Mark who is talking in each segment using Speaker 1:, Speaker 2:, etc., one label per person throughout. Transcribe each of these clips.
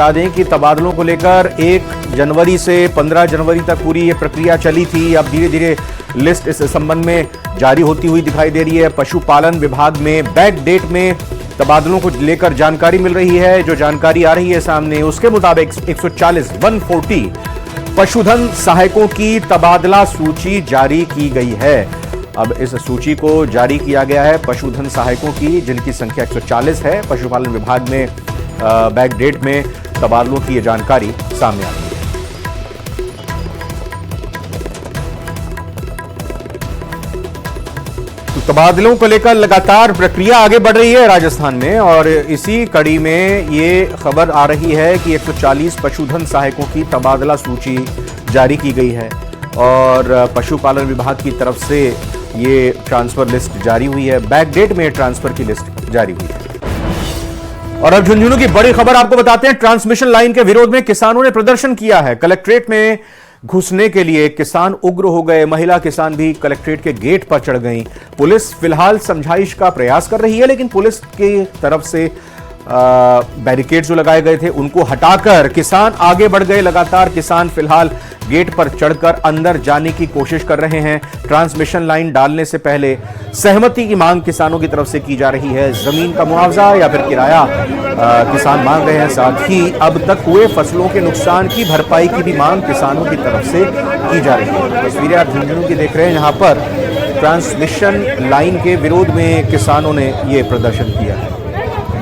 Speaker 1: बता दें कि तबादलों को लेकर 1 जनवरी से 15 जनवरी तक पूरी ये प्रक्रिया चली थी। अब धीरे धीरे लिस्ट इस संबंध में जारी होती हुई दिखाई दे रही है। पशुपालन विभाग में बैक डेट में तबादलों को लेकर जानकारी मिल रही है। जो जानकारी आ रही है सामने, उसके मुताबिक 140 पशुधन सहायकों की तबादला सूची जारी की गई है। अब इस सूची को जारी किया गया है पशुधन सहायकों की, जिनकी संख्या 140 है। पशुपालन विभाग में बैक डेट में तबादलों की यह जानकारी सामने आ रही है। तो तबादलों को लेकर लगातार प्रक्रिया आगे बढ़ रही है राजस्थान में, और इसी कड़ी में ये खबर आ रही है कि 140 पशुधन सहायकों की तबादला सूची जारी की गई है और पशुपालन विभाग की तरफ से ये ट्रांसफर लिस्ट जारी हुई है। बैक डेट में ट्रांसफर की लिस्ट जारी हुई है। और अब झुंझुनू की बड़ी खबर आपको बताते हैं। ट्रांसमिशन लाइन के विरोध में किसानों ने प्रदर्शन किया है। कलेक्ट्रेट में घुसने के लिए किसान उग्र हो गए। महिला किसान भी कलेक्ट्रेट के गेट पर चढ़ गईं। पुलिस फिलहाल समझाइश का प्रयास कर रही है, लेकिन पुलिस की तरफ से बैरिकेड जो लगाए गए थे उनको हटाकर किसान आगे बढ़ गए। लगातार किसान फिलहाल गेट पर चढ़कर अंदर जाने की कोशिश कर रहे हैं। ट्रांसमिशन लाइन डालने से पहले सहमति की मांग किसानों की तरफ से की जा रही है। जमीन का मुआवजा या फिर किराया किसान मांग रहे हैं। साथ ही अब तक हुए फसलों के नुकसान की भरपाई की भी मांग किसानों की तरफ से की जा रही है। तस्वीरें आप झुंझुनू की देख रहे हैं, जहां पर ट्रांसमिशन लाइन के विरोध में किसानों ने यह प्रदर्शन किया है।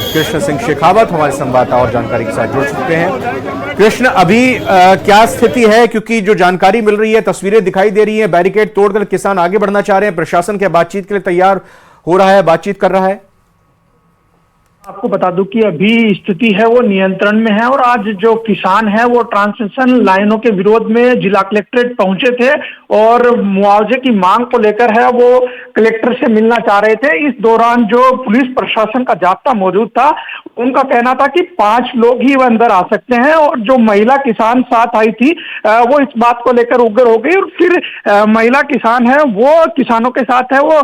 Speaker 1: कृष्ण सिंह शेखावत हमारे संवाददाता और जानकारी के साथ जुड़ चुके हैं। कृष्ण, अभी क्या स्थिति है? क्योंकि जो जानकारी मिल रही है, तस्वीरें दिखाई दे रही हैं, बैरिकेड तोड़कर किसान आगे बढ़ना चाह रहे हैं। प्रशासन क्या बातचीत के लिए तैयार हो रहा है, बातचीत कर रहा है?
Speaker 2: आपको बता दूं कि अभी स्थिति है वो नियंत्रण में है और आज जो किसान है वो ट्रांसमिशन लाइनों के विरोध में जिला कलेक्ट्रेट पहुंचे थे और मुआवजे की मांग को लेकर है वो कलेक्टर से मिलना चाह रहे थे। इस दौरान जो पुलिस प्रशासन का जाब्ता मौजूद था, उनका कहना था कि 5 लोग ही अंदर आ सकते हैं और जो महिला किसान साथ आई थी वो इस बात को लेकर उग्र हो गई और फिर महिला किसान है वो किसानों के साथ है वो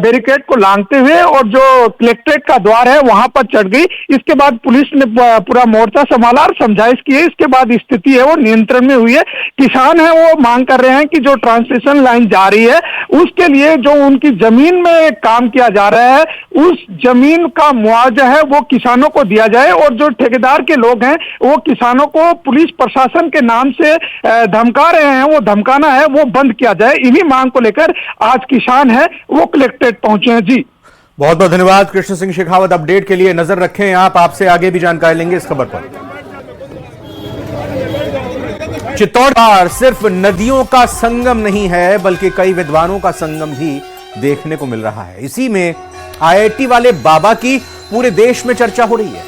Speaker 2: बैरिकेड को लांघते हुए और जो कलेक्ट्रेट का द्वार है वहां पर चढ़ गई। इसके बाद पुलिस ने पूरा मोर्चा संभाला और समझाइश की है। इसके बाद स्थिति है वो नियंत्रण में हुई है। किसान है वो मांग कर रहे हैं कि जो ट्रांसमिशन लाइन जा रही है उसके लिए जो उनकी जमीन में काम किया जा रहा है, उस जमीन का मुआवजा है वो किसानों को दिया जाए और जो ठेकेदार के लोग हैं वो किसानों को पुलिस प्रशासन के नाम से धमका रहे हैं, वो धमकाना है वो बंद किया जाए। इन्हीं मांग को लेकर आज किसान है वो कलेक्ट्रेट पहुंचे हैं। जी,
Speaker 1: बहुत बहुत धन्यवाद कृष्ण सिंह शेखावत। अपडेट के लिए नजर रखें आप, आपसे आगे भी जानकारी लेंगे इस खबर पर। चित्तौड़ सिर्फ नदियों का संगम नहीं है, बल्कि कई विद्वानों का संगम भी देखने को मिल रहा है। इसी में IIT वाले बाबा की पूरे देश में चर्चा हो रही है।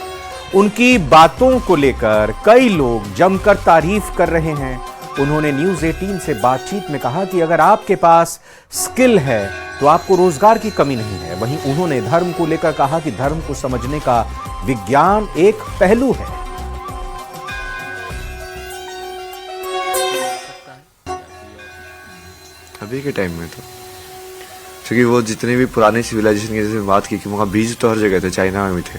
Speaker 1: उनकी बातों को लेकर कई लोग जमकर तारीफ कर रहे हैं। उन्होंने न्यूज 18 से बातचीत में कहा कि अगर आपके पास स्किल है तो आपको रोजगार की कमी नहीं है। वहीं उन्होंने धर्म को लेकर कहा कि धर्म को समझने का विज्ञान एक पहलू है।
Speaker 3: अभी के टाइम में तो क्योंकि वो जितने भी पुराने सिविलाइजेशन की जैसे बात की कि वहाँ बीज तो हर जगह थे, चाइना में भी थे,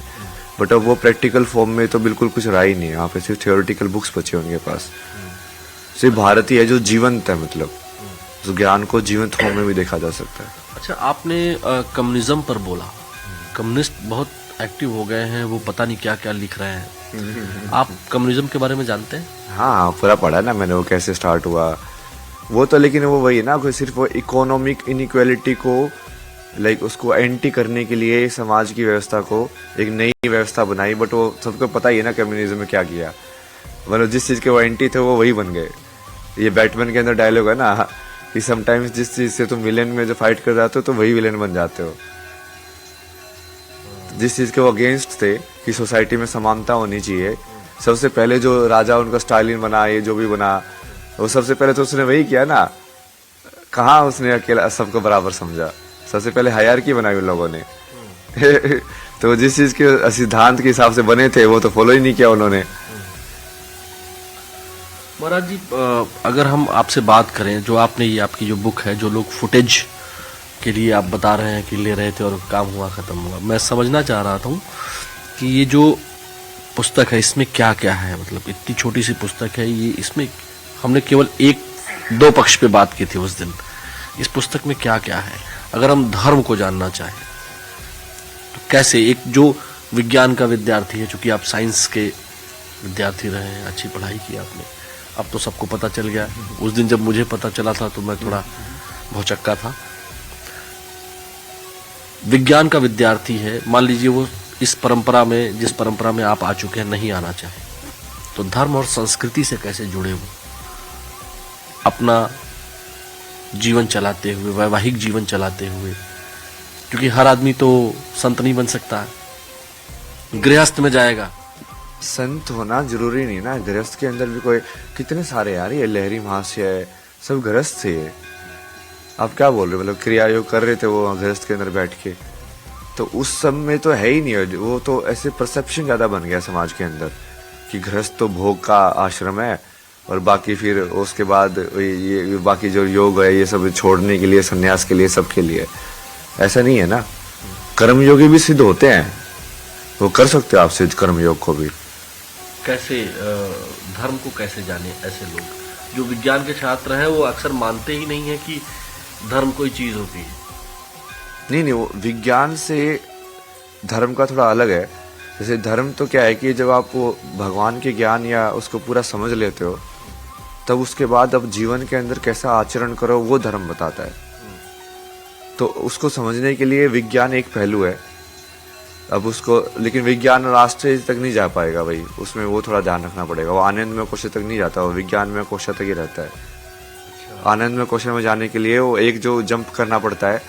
Speaker 3: बट अब वो प्रैक्टिकल फॉर्म में तो बिल्कुल कुछ रहा ही नहीं है। वहाँ पे सिर्फ थियोरेटिकल बुक्स बचे उनके पास। सिर्फ भारत ही है जो जीवंत है, मतलब जो ज्ञान को जीवंत फॉर्म में भी देखा जा सकता है।
Speaker 4: अच्छा, आपने कम्युनिज्म पर बोला। कम्युनिस्ट बहुत एक्टिव हो गए हैं, वो पता नहीं क्या क्या लिख रहे हैं। आप कम्युनिज्म के बारे में जानते हैं?
Speaker 3: हाँ, पूरा पढ़ा ना मैंने, वो कैसे स्टार्ट हुआ वो तो। लेकिन वो वही है ना, कोई सिर्फ वो इकोनॉमिक इनइक्वालिटी को लाइक उसको एंटी करने के लिए समाज की व्यवस्था को एक नई व्यवस्था बनाई। बट वो सबको पता ही है ना कम्युनिज्म में क्या किया, मतलब जिस चीज़ के वो एंटी थे वो वही बन गए। ये बैटमैन के अंदर डायलॉग है ना कि समटाइम्स जिस चीज़ से तुम विलेन में जो फाइट कर जाते हो तो वही विलेन बन जाते हो। जिस चीज़ के वो अगेंस्ट थे कि सोसाइटी में समानता होनी चाहिए, सबसे पहले जो राजा उनका स्टालिन बना, ये जो भी बना, वो सबसे पहले तो उसने वही किया ना। कहाँ उसने अकेला सबको बराबर समझा? सबसे पहले हायरार्की बनाई उन लोगों ने तो जिस चीज़ के सिद्धांत के हिसाब से बने थे वो तो फॉलो ही नहीं किया उन्होंने।
Speaker 4: महाराज जी, अगर हम आपसे बात करें, जो आपने ये आपकी जो बुक है, जो लोग फुटेज के लिए आप बता रहे हैं कि ले रहे थे और काम हुआ ख़त्म हुआ, मैं समझना चाह रहा था कि ये जो पुस्तक है, इसमें क्या क्या है, मतलब इतनी छोटी सी पुस्तक है ये, इसमें हमने केवल एक दो पक्ष पे बात की थी उस दिन। इस पुस्तक में क्या क्या है, अगर हम धर्म को जानना चाहें तो कैसे, एक जो विज्ञान का विद्यार्थी है, चूंकि आप साइंस के विद्यार्थी रहे हैं, अच्छी पढ़ाई की आपने, अब तो सबको पता चल गया। उस दिन जब मुझे पता चला था तो मैं थोड़ा भौचक्का था। विज्ञान का विद्यार्थी है, मान लीजिए वो इस परंपरा में, जिस परंपरा में आप आ चुके हैं, नहीं आना चाहे, तो धर्म और संस्कृति से कैसे जुड़े वो अपना जीवन चलाते हुए, वैवाहिक जीवन चलाते हुए, क्योंकि हर आदमी तो संत नहीं बन सकता, गृहस्थ में जाएगा।
Speaker 3: संत होना जरूरी नहीं ना, गृहस्थ के अंदर भी कोई कितने सारे यार, ये लहरी महाशय है, सब गृहस्थ थे। आप क्या बोल रहे हो, मतलब क्रिया योग कर रहे थे वो गृहस्थ के अंदर बैठ के, तो उस सब में तो है ही नहीं। वो तो ऐसे परसेप्शन ज्यादा बन गया समाज के अंदर कि गृहस्थ तो भोग का आश्रम है, और बाकी फिर उसके बाद ये बाकी जो योग है ये सब छोड़ने के लिए, संन्यास के लिए, सबके लिए। ऐसा नहीं है ना, कर्मयोगी भी सिद्ध होते हैं, वो कर सकते हो आप सिद्ध कर्मयोग को भी।
Speaker 4: कैसे धर्म को कैसे जाने ऐसे लोग जो विज्ञान के छात्र हैं, वो अक्सर मानते ही नहीं है कि धर्म कोई चीज होती है।
Speaker 3: नहीं, वो विज्ञान से धर्म का थोड़ा अलग है। जैसे धर्म तो क्या है कि जब आप वो भगवान के ज्ञान या उसको पूरा समझ लेते हो, तब उसके बाद अब जीवन के अंदर कैसा आचरण करो वो धर्म बताता है। तो उसको समझने के लिए विज्ञान एक पहलू है। अब उसको, लेकिन विज्ञान राष्ट्रीय तक नहीं जा पाएगा भाई, उसमें वो थोड़ा ध्यान रखना पड़ेगा। वो आनंद में कोश तक नहीं जाता, वो विज्ञान में कोश तक ही रहता है। आनंद में कोश में जाने के लिए वो एक जो जंप करना पड़ता है,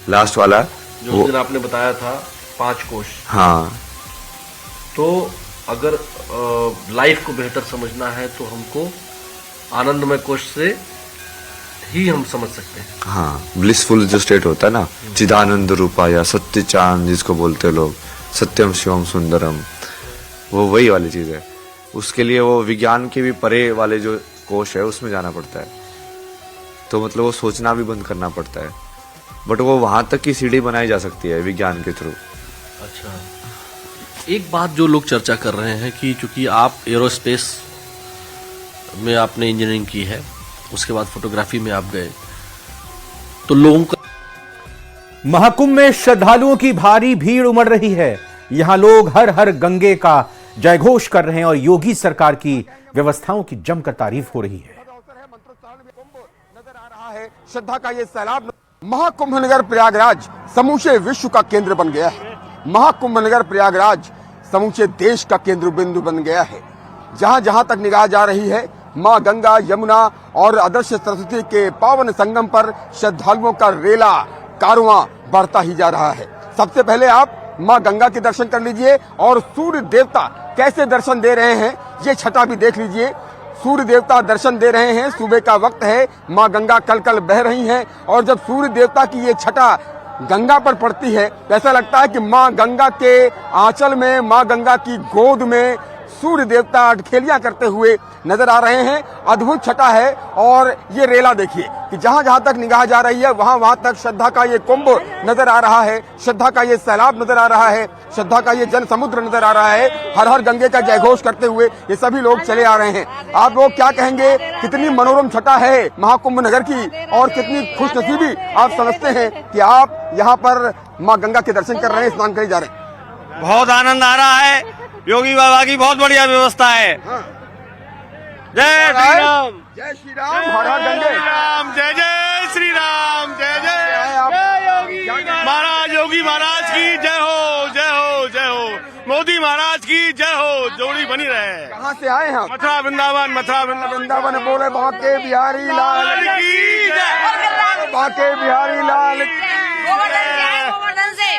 Speaker 3: लास्ट वाला,
Speaker 4: जो उस दिन आपने बताया था 5 कोश।
Speaker 3: हाँ,
Speaker 4: तो अगर लाइफ को बेहतर समझना है तो हमको आनंदमय कोश से ही हम समझ सकते हैं।
Speaker 3: हाँ, ब्लिसफुल जो स्टेट होता है ना, चिदानंद रूपा या सत्य चांद जिसको बोलते हैं लोग, सत्यम शिवम सुंदरम, वो वही वाली चीज है। उसके लिए वो विज्ञान के भी परे वाले जो कोश है उसमें जाना पड़ता है। तो मतलब वो सोचना भी बंद करना पड़ता है, बट वो वहां तक की सीढ़ी बनाई जा सकती है विज्ञान के थ्रू।
Speaker 4: अच्छा, एक बात जो लोग चर्चा कर रहे हैं कि चूंकि आप एरोस्पेस में आपने इंजीनियरिंग की है, उसके बाद फोटोग्राफी में आप गए, तो लोगों का
Speaker 1: महाकुंभ में श्रद्धालुओं की भारी भीड़ उमड़ रही है। यहां लोग हर हर गंगे का जयघोष कर रहे हैं और योगी सरकार की व्यवस्थाओं की जमकर तारीफ हो रही है।
Speaker 5: नजर आ रहा है श्रद्धा का ये सैलाब। महाकुंभ नगर प्रयागराज समूचे विश्व का केंद्र बन गया है। महाकुंभ नगर प्रयागराज समूचे देश का केंद्र बिंदु बन गया है। जहां जहां तक निगाह जा रही है, मां गंगा, यमुना और आदर्श सरस्वती के पावन संगम पर श्रद्धालुओं का रेला कारवां बढ़ता ही जा रहा है। सबसे पहले आप मां गंगा के दर्शन कर लीजिए और सूर्य देवता कैसे दर्शन दे रहे हैं ये छटा भी देख लीजिए। सूर्य देवता दर्शन दे रहे हैं, सुबह का वक्त है, मां गंगा कल कल बह रही हैं, और जब सूर्य देवता की ये छटा गंगा पर पड़ती है तो ऐसा लगता है कि मां गंगा के आंचल में, मां गंगा की गोद में सूर्य देवता अटखेलियां करते हुए नजर आ रहे हैं। अद्भुत छटा है, और ये रेला देखिए कि जहां जहां तक निगाह जा रही है वहां वहां तक श्रद्धा का ये कुंभ नजर आ रहा है, श्रद्धा का ये सैलाब नजर आ रहा है, श्रद्धा का ये जन समुद्र नजर आ रहा है। हर हर गंगे का जयघोष करते हुए ये सभी लोग चले आ रहे हैं। आप लोग क्या कहेंगे, कितनी मनोरम छटा है महाकुंभ नगर की, और कितनी खुशनसीबी आप समझते हैं कि आप यहाँ पर माँ गंगा के दर्शन कर रहे हैं, स्नान करने जा रहे हैं।
Speaker 6: बहुत आनंद आ रहा है, योगी बाबा की बहुत बढ़िया व्यवस्था है। जय श्री राम,
Speaker 5: जय श्री राम, हर हर गंगे,
Speaker 6: जय जय श्री राम, जय जय योगी महाराज, योगी महाराज की जय हो, जय हो, जय हो, मोदी महाराज की जय हो, जोड़ी बनी रहे।
Speaker 5: कहाँ से आए हैं?
Speaker 6: मथुरा वृंदावन, मथुरा
Speaker 5: वृंदावन बोले बांके बिहारी लाल
Speaker 6: की जय,
Speaker 5: बांके बिहारी लाल
Speaker 7: गोवर्धन से